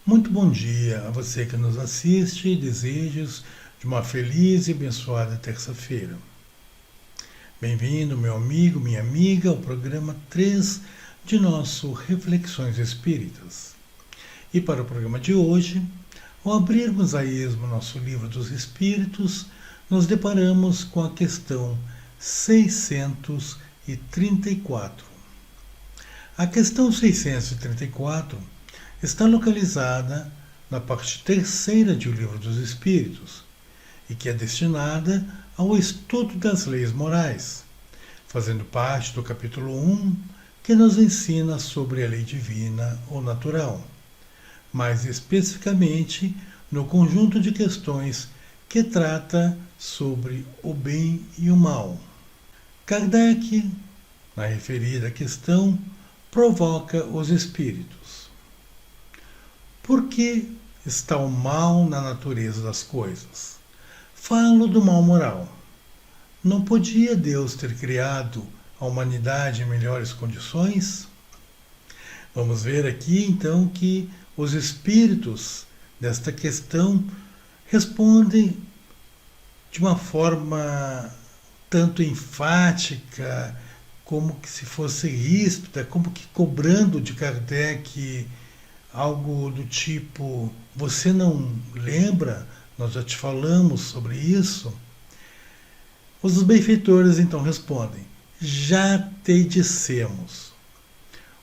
Muito bom dia a você que nos assiste e desejos de uma feliz e abençoada terça-feira. Bem-vindo, meu amigo, minha amiga, ao programa 3 de nosso Reflexões Espíritas. E para o programa de hoje, ao abrirmos a esmo nosso Livro dos Espíritos, nos deparamos com a questão 634. A questão 634 está localizada na parte terceira de O Livro dos Espíritos e que é destinada ao estudo das leis morais, fazendo parte do capítulo 1, que nos ensina sobre a lei divina ou natural, mais especificamente no conjunto de questões que trata sobre o bem e o mal. Kardec, na referida questão, provoca os espíritos. Por que está o mal na natureza das coisas? Falo do mal moral. Não podia Deus ter criado a humanidade em melhores condições? Vamos ver aqui então que os espíritos desta questão respondem de uma forma tanto enfática, como que se fosse ríspida, como que cobrando de Kardec algo do tipo: você não lembra? Nós já te falamos sobre isso. Os benfeitores então respondem: já te dissemos.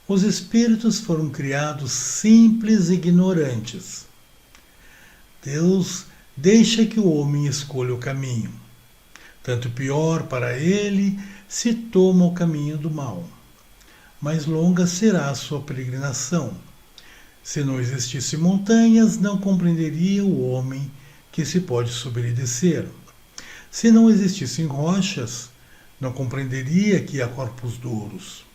Os espíritos foram criados simples e ignorantes. Deus deixa que o homem escolha o caminho. Tanto pior para ele se toma o caminho do mal. Mais longa será a sua peregrinação. Se não existissem montanhas, não compreenderia o homem que se pode subir e descer. Se não existissem rochas, não compreenderia que há corpos duros.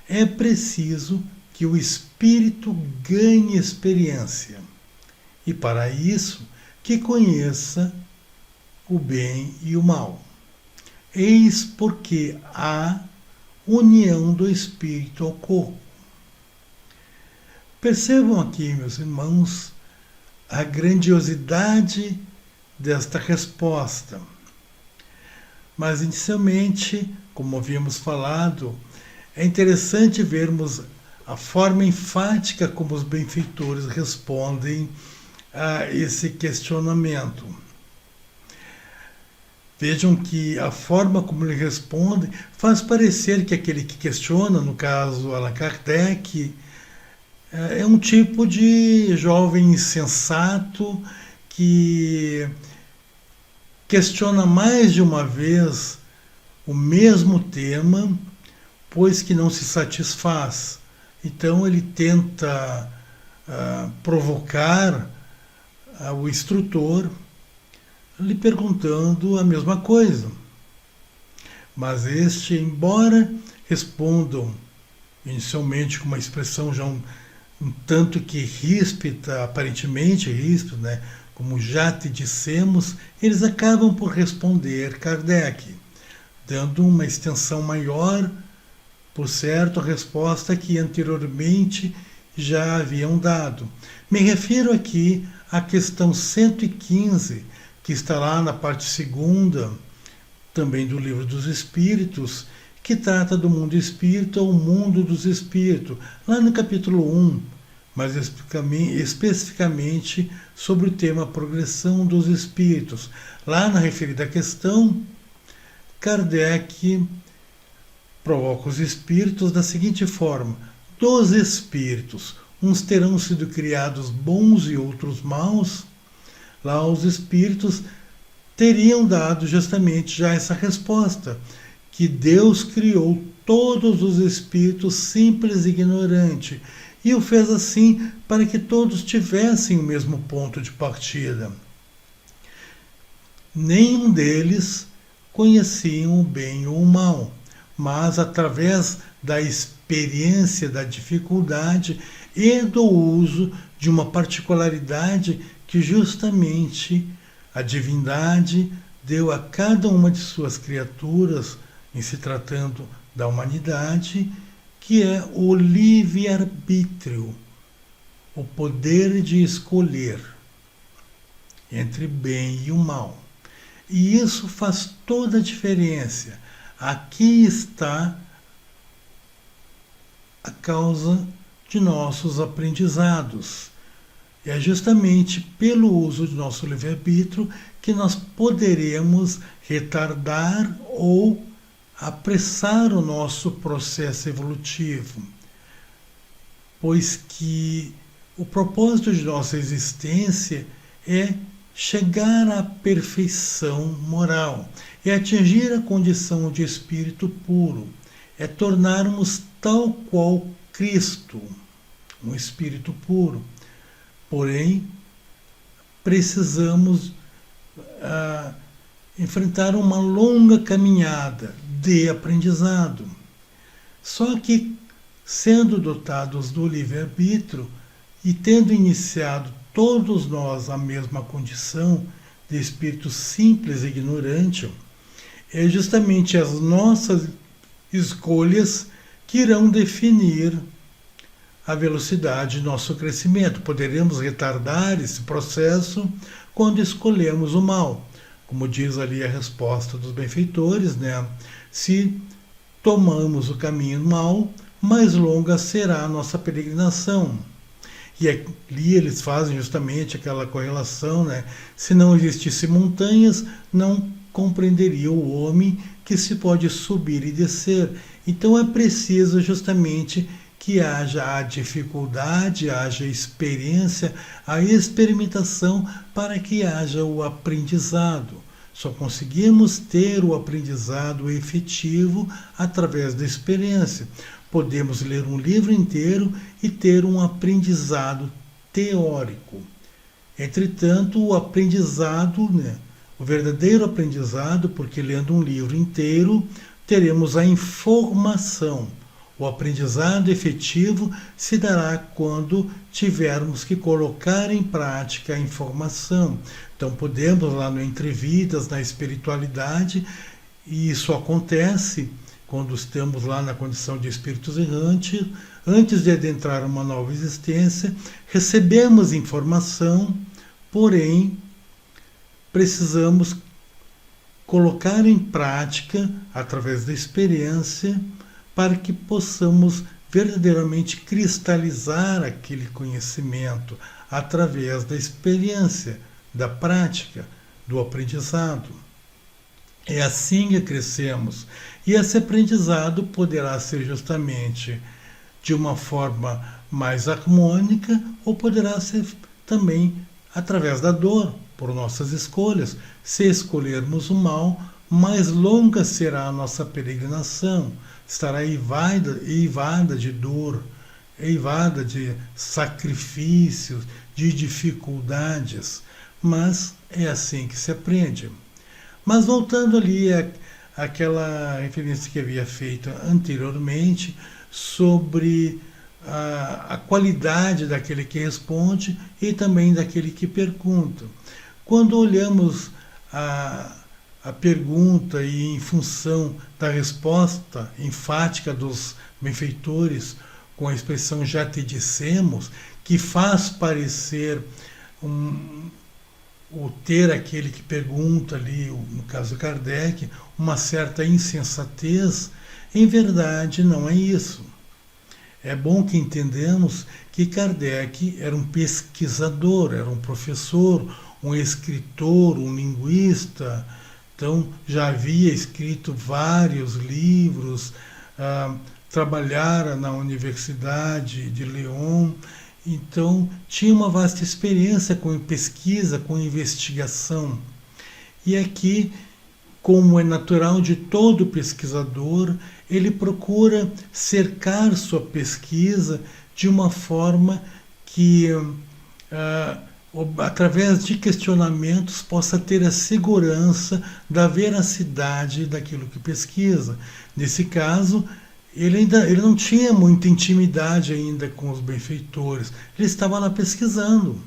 É preciso que o espírito ganhe experiência, e para isso que conheça o bem e o mal. Eis porque há união do espírito ao corpo. Percebam aqui, meus irmãos, a grandiosidade desta resposta. Mas, inicialmente, como havíamos falado, é interessante vermos a forma enfática como os benfeitores respondem a esse questionamento. Vejam que a forma como ele responde faz parecer que aquele que questiona, no caso Allan Kardec, é um tipo de jovem insensato que questiona mais de uma vez o mesmo tema, pois que não se satisfaz. Então ele tenta provocar o instrutor, lhe perguntando a mesma coisa. Mas este, embora respondam inicialmente com uma expressão já um tanto que ríspida, aparentemente ríspida, né? Como já te dissemos, eles acabam por responder Kardec, dando uma extensão maior, por certo, a resposta que anteriormente já haviam dado. Me refiro aqui à questão 115, que está lá na parte segunda, também do Livro dos Espíritos, que trata do mundo espírita ou mundo dos espíritos, lá no capítulo 1, mas especificamente sobre o tema progressão dos espíritos. Lá na referida questão, Kardec provoca os espíritos da seguinte forma: dos espíritos, uns terão sido criados bons e outros maus. Lá os espíritos teriam dado justamente já essa resposta, que Deus criou todos os espíritos simples e ignorantes, e o fez assim para que todos tivessem o mesmo ponto de partida. Nenhum deles conheciam o bem ou o mal, mas através da experiência da dificuldade e do uso de uma particularidade que justamente a divindade deu a cada uma de suas criaturas, em se tratando da humanidade, que é o livre-arbítrio, o poder de escolher entre bem e o mal. E isso faz toda a diferença. Aqui está a causa de nossos aprendizados. É justamente pelo uso do nosso livre-arbítrio que nós poderemos retardar ou apressar o nosso processo evolutivo, pois que o propósito de nossa existência é chegar à perfeição moral, é atingir a condição de espírito puro, é tornarmos tal qual Cristo, um espírito puro. Porém, precisamos enfrentar uma longa caminhada de aprendizado. Só que, sendo dotados do livre-arbítrio e tendo iniciado todos nós a mesma condição de espírito simples e ignorante, é justamente as nossas escolhas que irão definir a velocidade do nosso crescimento. Poderemos retardar esse processo quando escolhemos o mal. Como diz ali a resposta dos benfeitores, né? Se tomamos o caminho mau, mais longa será a nossa peregrinação. E ali eles fazem justamente aquela correlação, né? Se não existissem montanhas, não compreenderia o homem que se pode subir e descer. Então é preciso justamente que haja a dificuldade, haja a experiência, a experimentação para que haja o aprendizado. Só conseguimos ter o aprendizado efetivo através da experiência. Podemos ler um livro inteiro e ter um aprendizado teórico. Entretanto, o aprendizado, né, o verdadeiro aprendizado, porque lendo um livro inteiro, teremos a informação. O aprendizado efetivo se dará quando tivermos que colocar em prática a informação. Então podemos lá no Entre Vidas, na espiritualidade, e isso acontece quando estamos lá na condição de espíritos errantes, antes de adentrar uma nova existência, recebemos informação, porém precisamos colocar em prática, através da experiência, para que possamos verdadeiramente cristalizar aquele conhecimento através da experiência, da prática, do aprendizado. É assim que crescemos. E esse aprendizado poderá ser justamente de uma forma mais harmônica ou poderá ser também através da dor, por nossas escolhas. Se escolhermos o mal, mais longa será a nossa peregrinação. Estará eivada de dor, eivada de sacrifícios, de dificuldades. Mas é assim que se aprende. Mas voltando ali àquela referência que havia feito anteriormente sobre a qualidade daquele que responde e também daquele que pergunta. Quando olhamos a pergunta e em função da resposta enfática dos benfeitores com a expressão já te dissemos, que faz parecer o ter aquele que pergunta ali, no caso Kardec, uma certa insensatez, em verdade não é isso. É bom que entendamos que Kardec era um pesquisador, era um professor, um escritor, um linguista. Então já havia escrito vários livros, trabalhara na Universidade de Lyon, então tinha uma vasta experiência com pesquisa, com investigação. E aqui, como é natural de todo pesquisador, ele procura cercar sua pesquisa de uma forma que através de questionamentos, possa ter a segurança da veracidade daquilo que pesquisa. Nesse caso, ele não tinha muita intimidade ainda com os benfeitores. Ele estava lá pesquisando.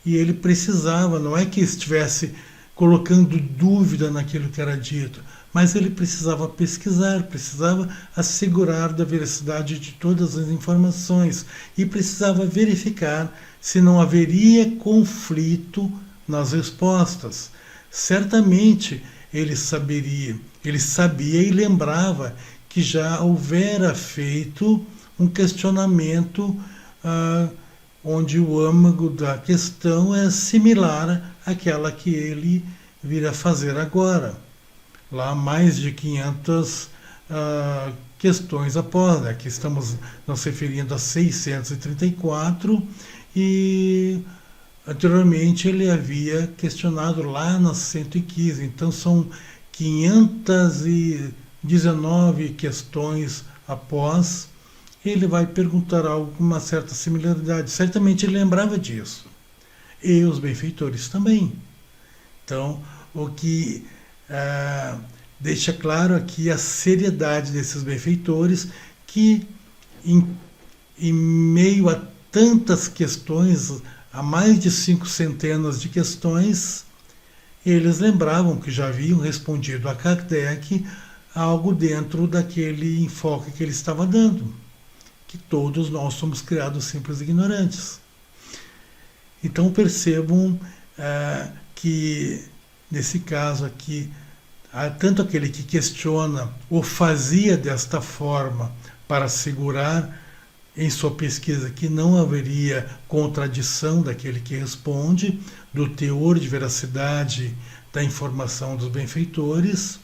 E ele precisava, não é que estivesse colocando dúvida naquilo que era dito, mas ele precisava pesquisar, precisava assegurar da veracidade de todas as informações e precisava verificar se não haveria conflito nas respostas. Certamente ele sabia e lembrava que já houvera feito um questionamento onde o âmago da questão é similar àquela que ele virá fazer agora. Lá mais de 500 questões após, né? Aqui estamos nos referindo a 634 e anteriormente ele havia questionado lá nas 115, então são 519 questões após. Ele vai perguntar algo com uma certa similaridade. Certamente ele lembrava disso. E os benfeitores também. Então, o que deixa claro aqui a seriedade desses benfeitores que, em meio a tantas questões, a mais de 5 centenas de questões, eles lembravam que já haviam respondido a Kardec algo dentro daquele enfoque que ele estava dando, que todos nós somos criados simples e ignorantes. Então percebam que, nesse caso aqui, tanto aquele que questiona ou fazia desta forma para assegurar em sua pesquisa que não haveria contradição daquele que responde, do teor de veracidade da informação dos benfeitores,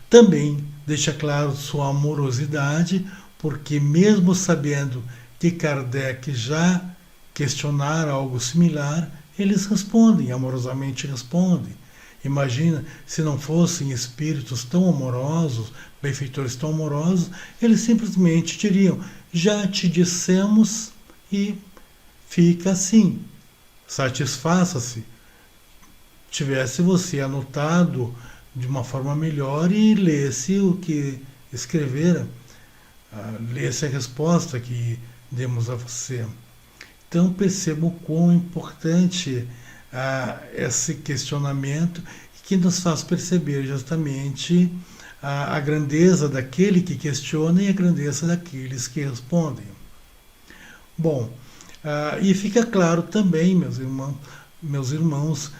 também deixa claro sua amorosidade, porque mesmo sabendo que Kardec já questionara algo similar, eles respondem, amorosamente respondem. Imagina, se não fossem espíritos tão amorosos, benfeitores tão amorosos, eles simplesmente diriam: já te dissemos e fica assim. Satisfaça-se. Tivesse você anotado de uma forma melhor e lesse o que escrevera, lesse a resposta que demos a você. Então percebam o quão importante esse questionamento, que nos faz perceber justamente a grandeza daquele que questiona e a grandeza daqueles que respondem. Bom, e fica claro também, meus irmãos,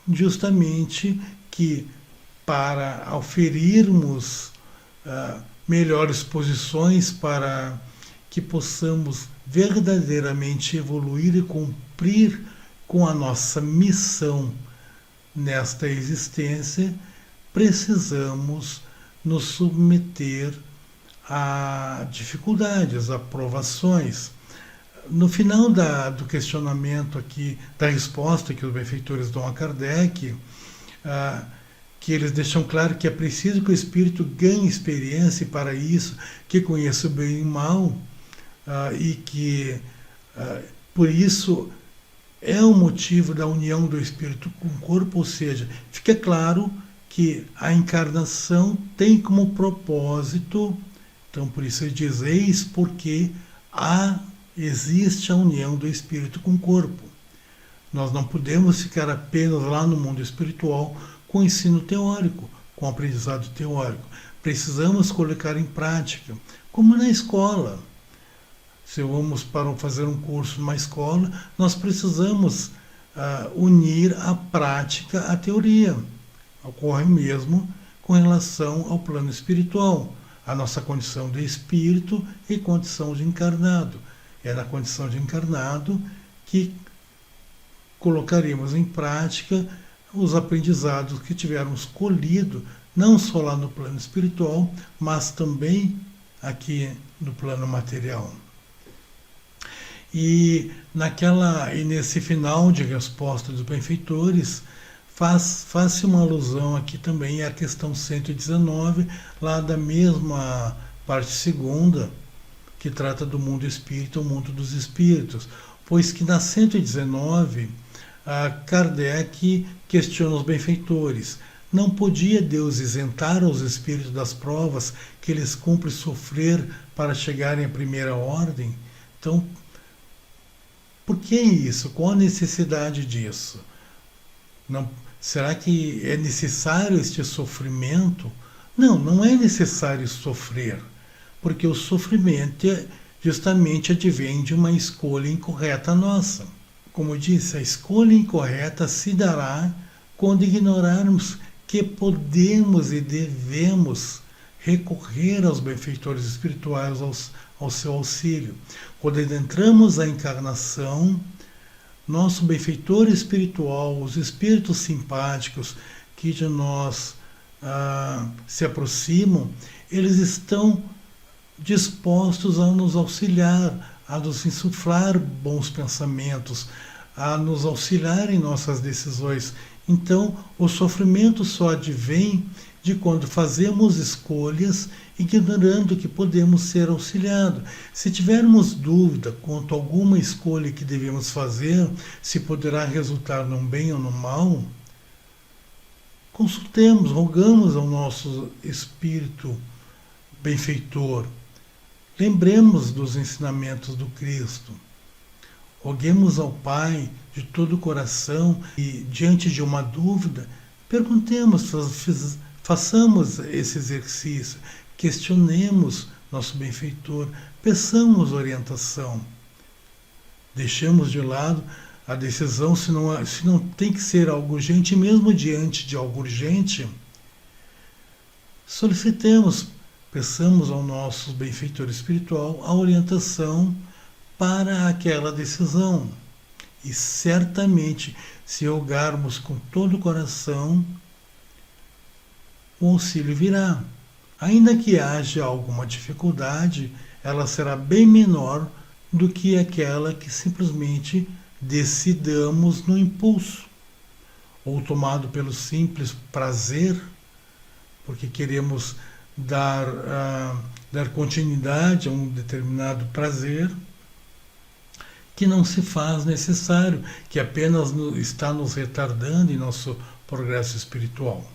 justamente que para oferirmos melhores posições para que possamos verdadeiramente evoluir e cumprir com a nossa missão nesta existência, precisamos nos submeter a dificuldades, a provações. No final do questionamento aqui, da resposta que os benfeitores dão a Kardec, que eles deixam claro que é preciso que o espírito ganhe experiência e para isso que conheça o bem e o mal, e que por isso é o motivo da união do espírito com o corpo, ou seja, fica claro que a encarnação tem como propósito, então por isso ele diz: eis porque existe a união do espírito com o corpo. Nós não podemos ficar apenas lá no mundo espiritual com o ensino teórico, com o aprendizado teórico. Precisamos colocar em prática, como na escola. Se vamos para fazer um curso numa escola, nós precisamos unir a prática à teoria. Ocorre mesmo com relação ao plano espiritual, a nossa condição de espírito e condição de encarnado. É na condição de encarnado que colocaremos em prática os aprendizados que tivermos colhido, não só lá no plano espiritual, mas também aqui no plano material. E nesse final de resposta dos benfeitores, faz-se uma alusão aqui também à questão 119, lá da mesma parte segunda, que trata do mundo espírita, o mundo dos espíritos. Pois que na 119, Kardec questiona os benfeitores: não podia Deus isentar os espíritos das provas que eles cumprem sofrer para chegarem à primeira ordem? Então, por que isso? Qual a necessidade disso? Não, Será que é necessário este sofrimento? Não, não é necessário sofrer, porque o sofrimento justamente advém de uma escolha incorreta nossa. Como disse, a escolha incorreta se dará quando ignorarmos que podemos e devemos recorrer aos benfeitores espirituais, ao seu auxílio. Quando adentramos a encarnação, nosso benfeitor espiritual, os espíritos simpáticos que de nós se aproximam, eles estão dispostos a nos auxiliar, a nos insuflar bons pensamentos, a nos auxiliar em nossas decisões. Então, o sofrimento só advém de quando fazemos escolhas ignorando que podemos ser auxiliados. Se tivermos dúvida quanto a alguma escolha que devemos fazer, se poderá resultar num bem ou no mal, consultemos, rogamos ao nosso espírito benfeitor. Lembremos dos ensinamentos do Cristo. Roguemos ao Pai de todo o coração e, diante de uma dúvida, perguntemos, façamos esse exercício, questionemos nosso benfeitor, peçamos orientação. Deixemos de lado a decisão, se não tem que ser algo urgente, mesmo diante de algo urgente, solicitemos, peçamos ao nosso benfeitor espiritual a orientação para aquela decisão. E certamente, se rogarmos com todo o coração, o auxílio virá. Ainda que haja alguma dificuldade, ela será bem menor do que aquela que simplesmente decidamos no impulso, ou tomado pelo simples prazer, porque queremos dar continuidade a um determinado prazer, que não se faz necessário, que apenas está nos retardando em nosso progresso espiritual.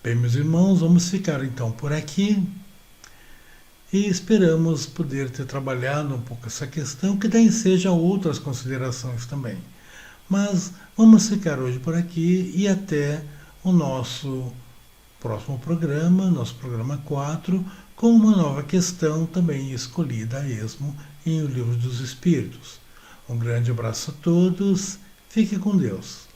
Bem, meus irmãos, vamos ficar então por aqui e esperamos poder ter trabalhado um pouco essa questão, que daí seja outras considerações também. Mas vamos ficar hoje por aqui e até o nosso próximo programa, nosso programa 4, com uma nova questão também escolhida a esmo em O Livro dos Espíritos. Um grande abraço a todos, fique com Deus.